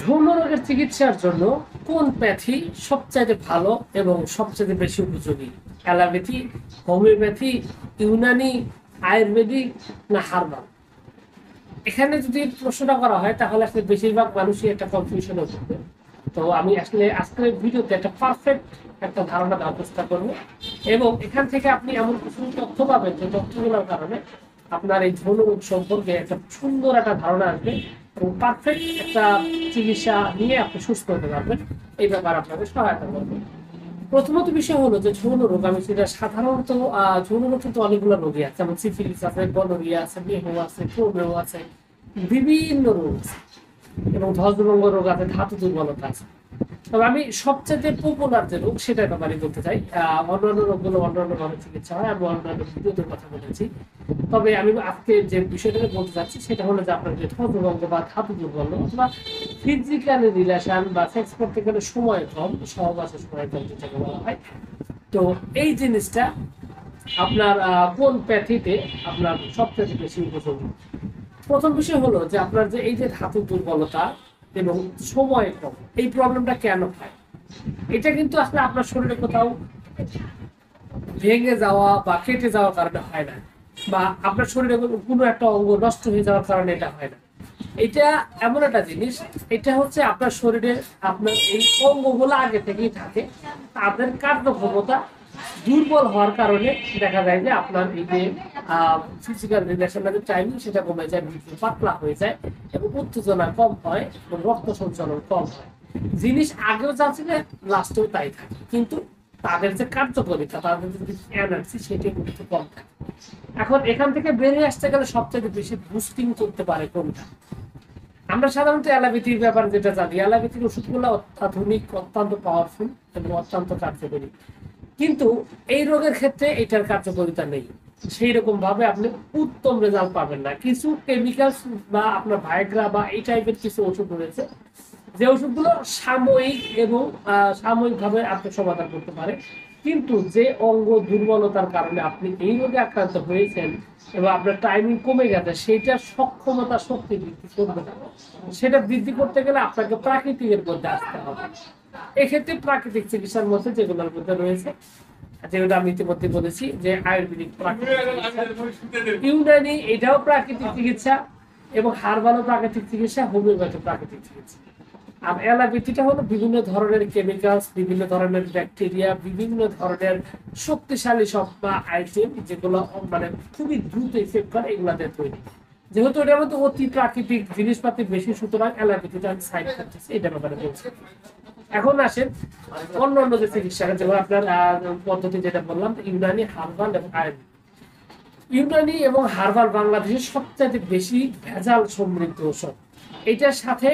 যৌন রোগের চিকিৎসার জন্য কোন প্যাথি সবচাইতে ভালো এবং সবচাইতে বেশি উপযোগী? অ্যালোপ্যাথি, হোমিওপ্যাথি, ইউনানি, আয়ুর্বেদিক না হার্বাল? এখানে যদি প্রশ্নটা করা হয় তাহলে আসলে বেশিরভাগ মানুষই একটা কনফিউশনে পড়বে। তো আমি আসলে আজকের ভিডিওতে একটা পারফেক্ট একটা ধারণা দেওয়ার চেষ্টা করব, এবং এখান থেকে আপনি এমন কিছু তথ্য পাবেন যে তথ্যগুলোর কারণে আপনার এই যৌন রোগ সম্পর্কে একটা সুন্দর একটা ধারণা আসবে এবং পারফেক্ট একটা চিকিৎসা নিয়ে আপনি সুস্থ হতে পারবেন। এই ব্যাপারে আপনাকে সহায়তা করবে। প্রথমত বিষয় হলো যে যৌন রোগ, আমি সেটা সাধারণত যৌন রোগ কিন্তু অনেকগুলো রোগী আছে, যেমন সিফিলিস আছে, গনোরিয়া আছে, মেহো আছে, প্রোমেও আছে, বিভিন্ন রোগ আছে, এবং ধ্বজভঙ্গ রোগ আছে, ধাতু দুর্বলতা আছে। তবে আমি সবচেয়ে পপুলার যে রোগ সেটা ব্যাপারে বলতে চাই। অন্যান্য রোগগুলো অন্যান্য ভাবে চিকিৎসা হয়, আমি অন্যান্য ভিডিওতে কথা বলেছি। তবে আমি আজকে যে বিষয়টা বলতে চাচ্ছি সেটা হলো যে আপনার যে ধ্বজভঙ্গ বা ধাতু দুর্বল অথবা ফিজিক্যাল রিলেশন বা সেক্স করতে গেলে সময় কম, সহবাসের সময় কম যেটাকে বলা হয়। তো এই জিনিসটা আপনার কোন প্যাথিতে আপনার সবচেয়ে বেশি উপযোগী? প্রথম বিষয় হলো যে আপনার যে এই যে ধাতু দুর্বলতা এবং সময় কম, এই প্রবলেমটা কেন হয়? এটা কিন্তু আসলে আপনার শরীরে কোথাও ভেঙে যাওয়া বা কেটে যাওয়ার কারণে হয় না, বা আপনার শরীরে কোনো একটা অঙ্গ নষ্ট হয়ে যাওয়ার কারণে এটা হয় না। এটা এমন একটা জিনিস, এটা হচ্ছে আপনার শরীরে আপনার এই অঙ্গগুলো আগে থেকেই থাকে, তাদের কার্যক্ষমতা দুর্বল হওয়ার কারণে দেখা যায় যে আপনার এই যে ফিজিক্যাল রিলেশনের টাইমিং সেটা কমে যায়, পাতলা হয়ে যায় এবং উত্তেজনা কম হয় এবং রক্ত সঞ্চালন কম হয়। জিনিস আগেও যা ছিল লাস্টেও তাই থাকে, কিন্তু তাদের যে কার্যকারিতা, তাদের যে এনার্জি সেটা কিন্তু কম থাকে। এখন এখান থেকে বেরিয়ে আসতে গেলে সবচেয়ে বেশি বুস্টিং করতে পারে কোনটা? আমরা সাধারণত অ্যালোপ্যাথির ব্যাপারে যেটা জানি, অ্যালোপ্যাথির ওষুধগুলো অত্যাধুনিক, অত্যন্ত পাওয়ারফুল এবং অত্যন্ত কার্যকরী, কিন্তু এই রোগের ক্ষেত্রে এটার কার্যকারিতা নেই। সেই রকম ভাবে আপনি উত্তম রেজাল্ট পাবেন না। কিছু কেমিক্যালস বা আপনার ভাইগ্রা বা এই টাইপের কিছু ওষুধ রয়েছে যে ওষুধগুলো সাময়িক এবং সাময়িকভাবে আপনি সমাধান করতে পারে, কিন্তু যে অঙ্গ দুর্বলতার কারণে আপনি এই রোগে আক্রান্ত হয়েছেন এবং আপনার টাইমিং কমে গেছে, সেটার সক্ষমতা শক্তি বৃদ্ধি করবে না। সেটা বৃদ্ধি করতে গেলে আপনাকে প্রাকৃতিকের মধ্যে আসতে হবে। এক্ষেত্রে প্রাকৃতিক চিকিৎসার মধ্যে যেগুলোর মধ্যে রয়েছে, যেগুলো আমি ইতিমধ্যে বলেছি, যে আয়ুর্বেদিক, ইউনানি এটাও প্রাকৃতিক চিকিৎসা, এবং হার্বালও প্রাকৃতিক চিকিৎসা, হোমিওপ্যাথি প্রাকৃতিক চিকিৎসা। আর অ্যালোপ্যাথিটা হলো বিভিন্ন ধরনের কেমিক্যালস, বিভিন্ন ধরনের ব্যাকটেরিয়া, বিভিন্ন ধরনের শক্তিশালী সব আইটেম যেগুলো মানে খুবই দ্রুত ইফেক্ট করে, এগুলাতে তৈরি। যেহেতু এটার মধ্যে অতি প্রাকৃতিক জিনিসপাতি বেশি, সুতরাং অ্যালোপ্যাথিটা আমি সাইড করতেছি, এটা ব্যাপারে বলছি। এখন আসেন অন্য অন্য যে চিকিৎসা, যেমন আপনার পদ্ধতি যেটা বললাম, ইউনানি, হার্বাল এবং আয়ুর্বেদ। ইউনানি এবং হার্বাল বাংলাদেশের সবচেয়ে বেশি ভেজাল সমৃদ্ধ ওষুধ। এটার সাথে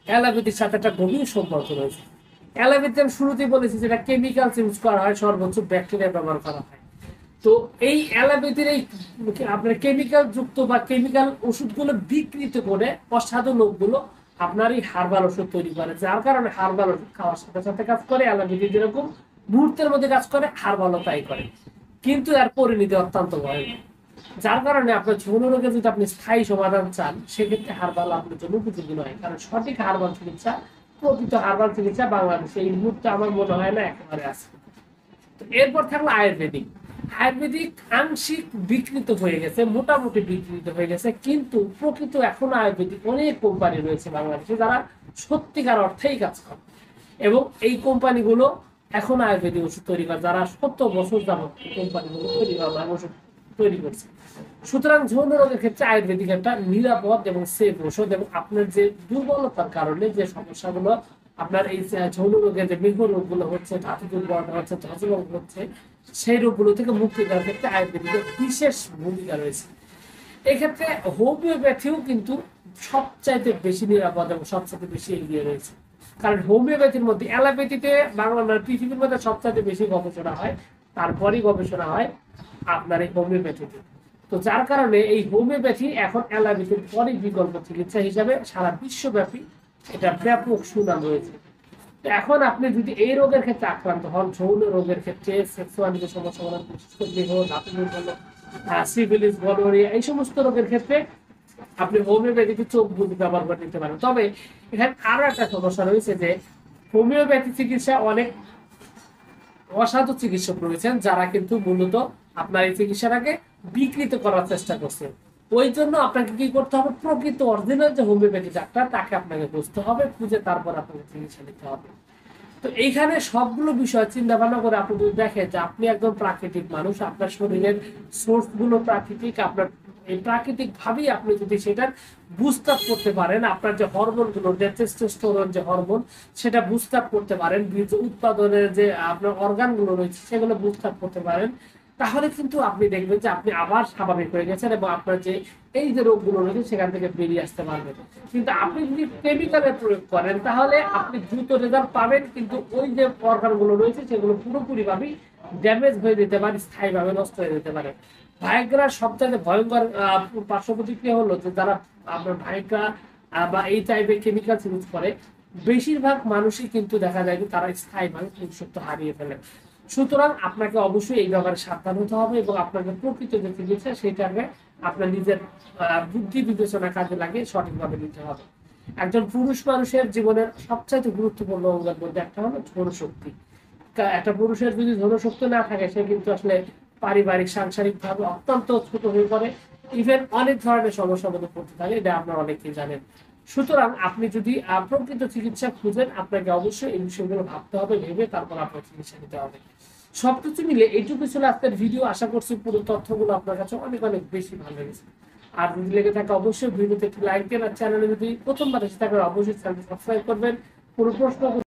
অ্যালোপ্যাথির সাথে একটা গভীর সম্পর্ক রয়েছে। অ্যালোপ্যাথি আমি শুরুতেই বলেছি যেটা কেমিক্যাল ইউজ করা হয়, সর্বোচ্চ ব্যাকটেরিয়া ব্যবহার করা হয়। তো এই অ্যালোপ্যাথির এই আপনার কেমিক্যাল যুক্ত বা কেমিক্যাল ওষুধগুলো বিকৃত করে অসাধু লোকগুলো আপনার এই হার্বাল ওষুধ তৈরি করে, যার কারণে হার্বাল ওষুধ খাওয়ার সাথে সাথে কাজ করে, অ্যালোপ্যাথি যেরকম মুহূর্তের মধ্যে কাজ করে, হার্বালও তাই করে, কিন্তু এর পরিণতি অত্যন্ত ভয়াবহ। যার কারণে আপনার যৌন রোগে যদি আপনি স্থায়ী সমাধান চান, সেক্ষেত্রে হার্বাল আপনার জন্য উপযোগী নয়, কারণ সঠিক হার্বাল চিকিৎসা, প্রকৃত হার্বাল চিকিৎসা বাংলাদেশে এই মুহূর্তে আমার মনে হয় না একেবারে আছে। তো এরপর থাকলো আয়ুর্বেদিক। আয়ুর্বেদিক আংশিক বিকৃত হয়ে গেছে, মোটামুটি বিকৃত হয়ে গেছে, কিন্তু প্রকৃত এখন আয়ুর্বেদিক অনেক কোম্পানি রয়েছে বাংলাদেশে যারা সত্যিকার অর্থেই কাজ করে, এবং এই কোম্পানিগুলো এখন আয়ুর্বেদিক ওষুধ তৈরি করে, যারা 70 বছর যাবত কোম্পানিগুলো তৈরি করা ওষুধ তৈরি করছে। সুতরাং যৌন রোগের ক্ষেত্রে আয়ুর্বেদিক একটা নিরাপদ এবং সেফ ওষুধ, এবং আপনার যে দুর্বলতার কারণে যে সমস্যাগুলো আপনার এই যৌন রোগের যে মেহ রোগগুলো হচ্ছে, ধাতু দুর্বলতা হচ্ছে, ধ্বজভঙ্গ হচ্ছে, সেই রোগগুলো থেকে মুক্তি দেওয়ার ক্ষেত্রে আয়ুর্বেদিকের বিশেষ ভূমিকা রয়েছে। এক্ষেত্রে হোমিওপ্যাথিও কিন্তু সবচাইতে বেশি নিরাপদ এবং সবচাইতে বেশি এগিয়ে রয়েছে, কারণ হোমিওপ্যাথির মধ্যে, অ্যালোপ্যাথিতে বাংলা পৃথিবীর মধ্যে সবচাইতে বেশি গবেষণা হয়, তারপরই গবেষণা হয় আপনার এই হোমিওপ্যাথিতে। তো যার কারণে এই হোমিওপ্যাথি এখন অ্যালোপ্যাথির পরই বিকল্প চিকিৎসা হিসাবে সারা বিশ্বব্যাপী এটা ব্যাপক সুনাম রয়েছে। তো এখন আপনি যদি এই রোগের ক্ষেত্রে আক্রান্ত হন, যৌন রোগের ক্ষেত্রে, সেক্সুয়ালিটি সমস্যা, বিশেষ করে দেহ, ধাতু দুর্বল, সিফিলিস, গনোরিয়া, এই সমস্ত রোগের ক্ষেত্রে আপনি হোমিওপ্যাথিতে চোখ বুঝে ব্যবহার করে নিতে পারেন। তবে এখানে আরো একটা সমস্যা রয়েছে যে হোমিওপ্যাথি চিকিৎসা অনেক অসাধু চিকিৎসক রয়েছেন যারা কিন্তু মূলত আপনার এই চিকিৎসাটাকে বিকৃত করার চেষ্টা করছেন। ওই জন্য আপনাকে কি করতে হবে, প্রকৃত অরিজিনাল যে হোমিওপ্যাথি ডাক্তার তাকে আপনাকে বুঝতে হবে, খুঁজে তারপর আপনাকে চিকিৎসা নিতে হবে। তো এইখানে সবগুলো বিষয় চিন্তা ভাবনা করে আপনি যদি দেখেন যে আপনি একদম প্রাকৃতিক মানুষ, আপনার শরীরের সোর্স গুলো প্রাকৃতিক, আপনার এই প্রাকৃতিক ভাবেই আপনি যদি সেটা বুস্টাপ করতে পারেন, আপনার যে হরমোন গুলো, টেস্টোস্টেরন যে হরমোন সেটা বুস্টাপ করতে পারেন, বীর্য উৎপাদনের যে আপনার অর্গান গুলো রয়েছে সেগুলো বুস্টাপ করতে পারেন, তাহলে কিন্তু আপনি দেখবেন যে আপনি আবার স্বাভাবিক হয়ে গেছেন এবং আপনার যে এই যে রোগগুলো রয়েছে সেখান থেকে বেরিয়ে আসতে পারবেন। কিন্তু আপনি যদি কেমিক্যালের প্রয়োগ করেন তাহলে আপনি দ্রুত রেজাল্ট পাবেন, কিন্তু ওই যে অর্গানগুলো রয়েছে সেগুলো পুরোপুরি ভাবে ড্যামেজ হয়ে যেতে পারে, স্থায়ীভাবে নষ্ট হয়ে যেতে পারে। ভাইগ্রার সবচেয়ে ভয়ঙ্কর পার্শ্ব প্রতিক্রিয়া হলো যে যারা আপনার ভাইগ্রা বা এই টাইপের কেমিক্যাল ইউজ করে বেশিরভাগ মানুষই কিন্তু দেখা যায় যে তারা স্থায়ীভাবে পুরুষত্ব হারিয়ে ফেলে। সুতরাং আপনাকে অবশ্যই এই ব্যাপারে সাবধান হতে হবে এবং আপনাকে প্রকৃত যে চিকিৎসা সেটাকে আপনার নিজের বুদ্ধি বিবেচনা কাজে লাগিয়ে সঠিকভাবে নিতে হবে। একজন পুরুষ মানুষের জীবনের সবচাইতে গুরুত্বপূর্ণ অঙ্গের মধ্যে একটা হলো যৌনশক্তি। একটা পুরুষের যদি যৌনশক্তি না থাকে সে কিন্তু আসলে পারিবারিক সাংসারিক ভাবে অত্যন্ত ছোট হয়ে পড়ে, ইভেন অনেক ধরনের সমস্যার মধ্যে পড়তে থাকে, এটা আপনারা অনেকেই জানেন। সুতরাং আপনি যদি প্রকৃত চিকিৎসা খুঁজেন আপনাকে অবশ্যই এই বিষয়গুলো ভাবতে হবে, ভেবে তারপর আপনার চিকিৎসা নিতে হবে। সবকিছু মিলে এইটুকু ছিল আজকের ভিডিও। আশা করছি পুরো তথ্যগুলো আপনার কাছে অনেক অনেক বেশি ভালো লেগেছে। আর যদি লেগে থাকে অবশ্যই ভিডিওতে একটি লাইক দেন, আর চ্যানেলে যদি প্রথমবার এসে থাকেন অবশ্যই চ্যানেল সাবস্ক্রাইব করবেন। কোনো প্রশ্ন